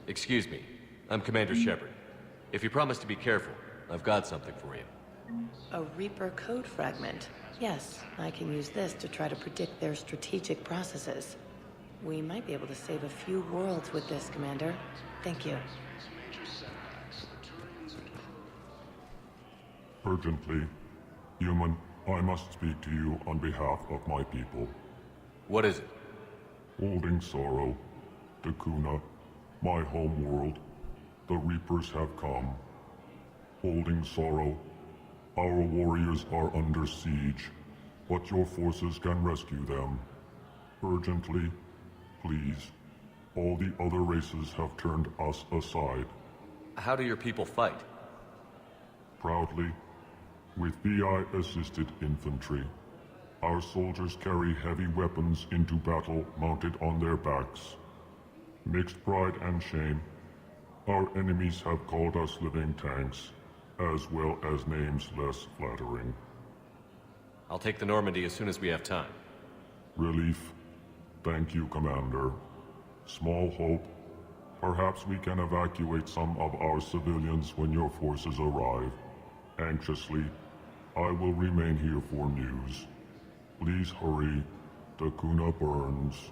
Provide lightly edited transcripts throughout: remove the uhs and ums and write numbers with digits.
Excuse me. I'm Commander Shepard. If you promise to be careful, I've got something for you. A Reaper code fragment. Yes, I can use this to try to predict their strategic processes. We might be able to save a few worlds with this, Commander. Thank you. Urgently. Human, I must speak to you on behalf of my people. What is it? Holding sorrow. Dakuna, my home world. The Reapers have come. Holding sorrow. Our warriors are under siege, but your forces can rescue them. Urgently, please. All the other races have turned us aside. How do your people fight? Proudly, with VI-assisted infantry. Our soldiers carry heavy weapons into battle mounted on their backs. Mixed pride and shame, our enemies have called us living tanks, as well as names less flattering. I'll take the Normandy as soon as we have time. Relief. Thank you, Commander. Small hope. Perhaps we can evacuate some of our civilians when your forces arrive. Anxiously, I will remain here for news. Please hurry. Dakuna burns.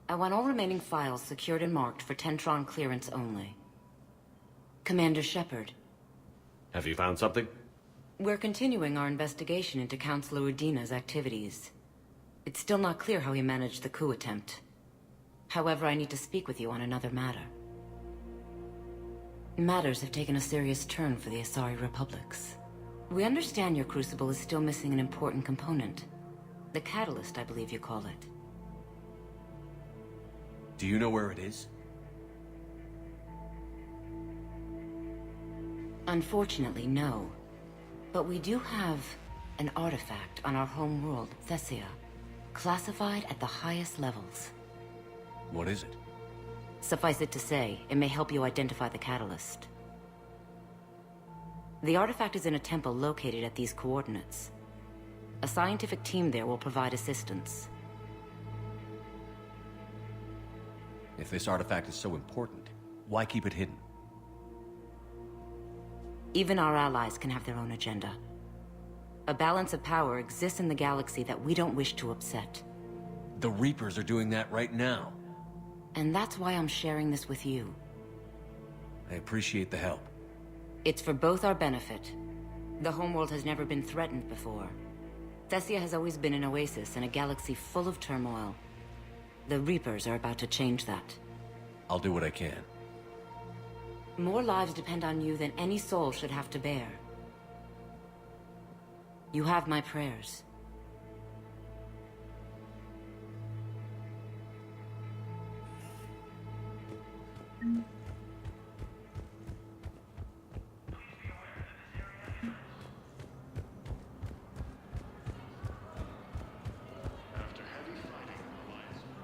I want all remaining files secured and marked for Tentron clearance only. Commander Shepard. Have you found something? We're continuing our investigation into Councilor Udina's activities. It's still not clear how he managed the coup attempt. However, I need to speak with you on another matter. Matters have taken a serious turn for the Asari Republics. We understand your crucible is still missing an important component. The catalyst, I believe you call it. Do you know where it is? Unfortunately, no. But we do have an artifact on our home world, Thessia, classified at the highest levels. What is it? Suffice it to say, it may help you identify the catalyst. The artifact is in a temple located at these coordinates. A scientific team there will provide assistance. If this artifact is so important, why keep it hidden? Even our allies can have their own agenda. A balance of power exists in the galaxy that we don't wish to upset. The Reapers are doing that right now. And that's why I'm sharing this with you. I appreciate the help. It's for both our benefit. The homeworld has never been threatened before. Thessia has always been an oasis in a galaxy full of turmoil. The Reapers are about to change that. I'll do what I can. More lives depend on you than any soul should have to bear. You have my prayers.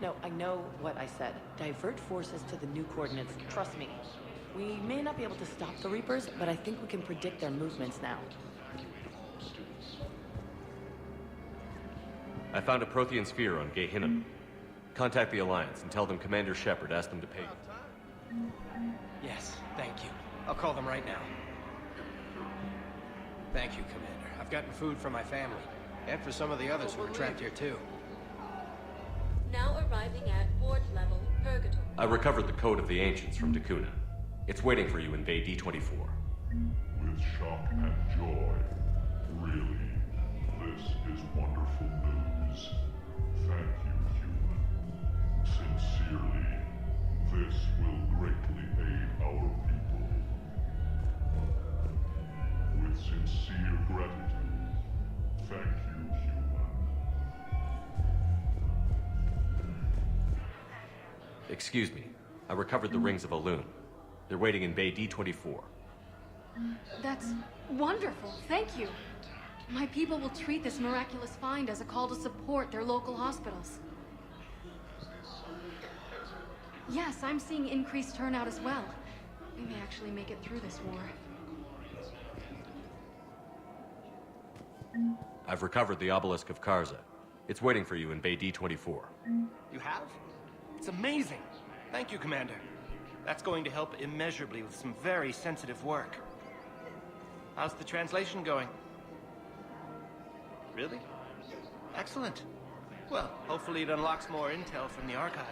No, I know what I said. Divert forces to the new coordinates. Trust me. We may not be able to stop the Reapers, but I think we can predict their movements now. I found a Prothean sphere on Gehinnom. Contact the Alliance and tell them Commander Shepard asked them to pay. Yes, thank you. I'll call them right now. Thank you, Commander. I've gotten food for my family, and for some of the others who are trapped here too. Now arriving at ward level Purgatory. I recovered the code of the Ancients from Dakuna. It's waiting for you in Bay D-24. With shock and joy. Really, this is wonderful news. Thank you, human. Sincerely, this will greatly aid our people. With sincere gratitude, thank you, human. Excuse me. I recovered the rings of Elune. They're waiting in Bay D-24. That's wonderful. Thank you. My people will treat this miraculous find as a call to support their local hospitals. Yes, I'm seeing increased turnout as well. We may actually make it through this war. I've recovered the obelisk of Karza. It's waiting for you in Bay D-24. You have? It's amazing. Thank you, Commander. That's going to help immeasurably with some very sensitive work. How's the translation going? Really? Excellent. Well, hopefully it unlocks more intel from the archive.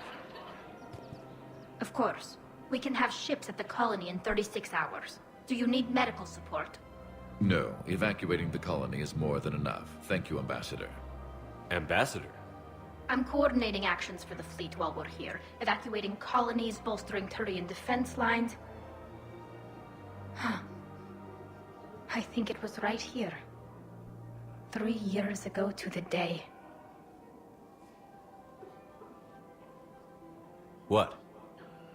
Of course. We can have ships at the colony in 36 hours. Do you need medical support? No, evacuating the colony is more than enough. Thank you, Ambassador. Ambassador? I'm coordinating actions for the fleet while we're here. Evacuating colonies, bolstering Turian defense lines. Huh. I think it was right here. 3 years ago to the day. What?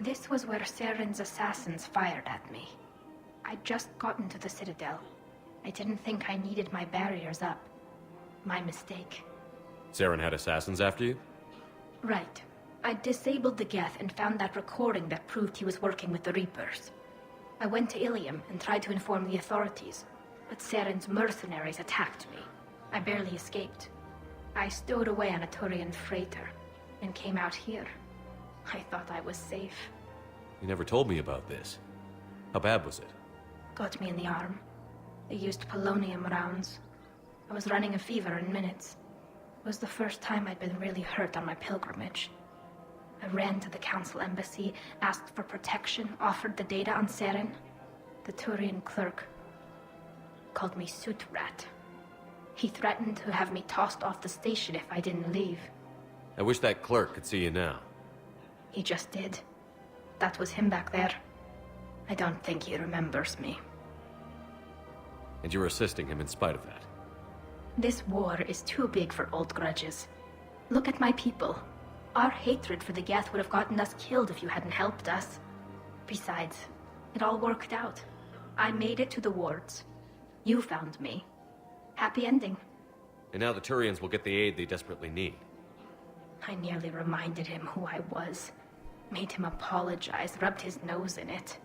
This was where Saren's assassins fired at me. I'd just gotten to the Citadel. I didn't think I needed my barriers up. My mistake. Saren had assassins after you? Right. I disabled the Geth and found that recording that proved he was working with the Reapers. I went to Ilium and tried to inform the authorities, but Saren's mercenaries attacked me. I barely escaped. I stowed away on a Turian freighter and came out here. I thought I was safe. You never told me about this. How bad was it? Got me in the arm. They used polonium rounds. I was running a fever in minutes. It was the first time I'd been really hurt on my pilgrimage. I ran to the Council embassy, asked for protection, offered the data on Saren. The Turian clerk called me Soot Rat. He threatened to have me tossed off the station if I didn't leave. I wish that clerk could see you now. He just did. That was him back there. I don't think he remembers me. And you're assisting him in spite of that. This war is too big for old grudges. Look at my people. Our hatred for the Geth would have gotten us killed if you hadn't helped us. Besides, it all worked out. I made it to the wards. You found me. Happy ending. And now the Turians will get the aid they desperately need. I nearly reminded him who I was. Made him apologize, rubbed his nose in it.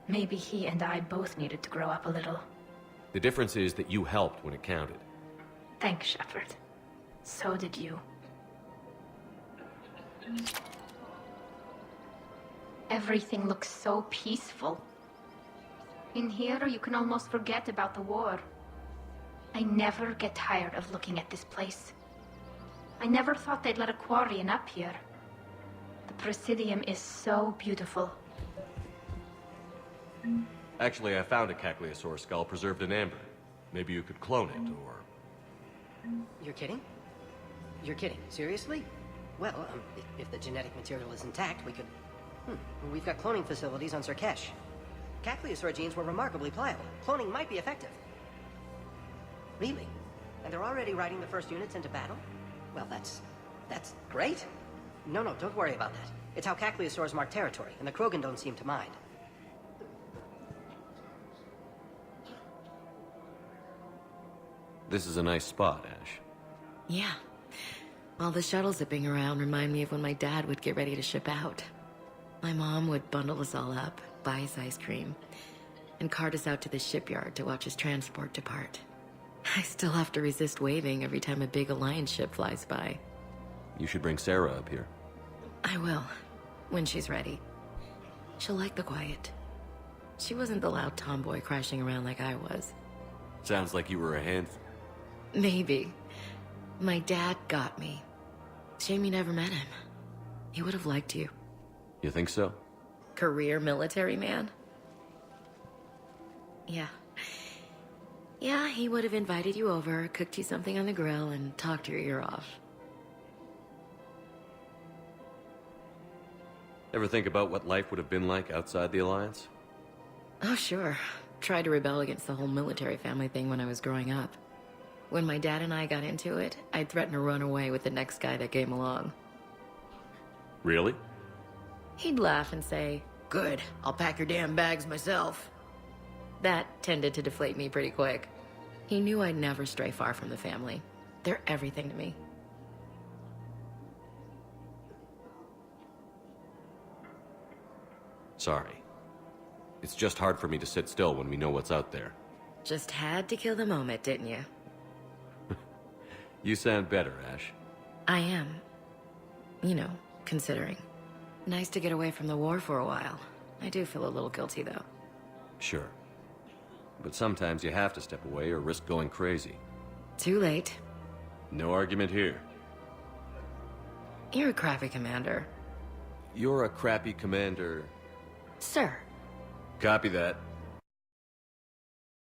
Maybe he and I both needed to grow up a little. The difference is that you helped when it counted. Thanks, Shepard. So did you. Everything looks so peaceful. In here, you can almost forget about the war. I never get tired of looking at this place. I never thought they'd let a Quarian up here. The Presidium is so beautiful. Actually, I found a Cagliasaur skull preserved in amber. Maybe you could clone it, or... You're kidding? You're kidding. Seriously? Well, if the genetic material is intact, we could... We've got cloning facilities on Surkesh. Cagliasaur genes were remarkably pliable. Cloning might be effective. Really? And they're already riding the first units into battle? Well, that's great. No, don't worry about that. It's how Cagliasaurs mark territory, and the Krogan don't seem to mind. This is a nice spot, Ash. Yeah. All the shuttles zipping around remind me of when my dad would get ready to ship out. My mom would bundle us all up, buy us ice cream, and cart us out to the shipyard to watch his transport depart. I still have to resist waving every time a big Alliance ship flies by. You should bring Sarah up here. I will, when she's ready. She'll like the quiet. She wasn't the loud tomboy crashing around like I was. Sounds like you were a handful. Maybe. My dad got me. Shame you never met him. He would have liked you. You think so? Career military man? Yeah, he would have invited you over, cooked you something on the grill, and talked your ear off. Ever think about what life would have been like outside the Alliance? Oh, sure. Tried to rebel against the whole military family thing when I was growing up. When my dad and I got into it, I'd threaten to run away with the next guy that came along. Really? He'd laugh and say, "Good, I'll pack your damn bags myself." That tended to deflate me pretty quick. He knew I'd never stray far from the family. They're everything to me. Sorry. It's just hard for me to sit still when we know what's out there. Just had to kill the moment, didn't you? You sound better, Ash. I am. You know, considering. Nice to get away from the war for a while. I do feel a little guilty, though. Sure. But sometimes you have to step away or risk going crazy. Too late. No argument here. You're a crappy commander. You're a crappy commander. Sir. Copy that.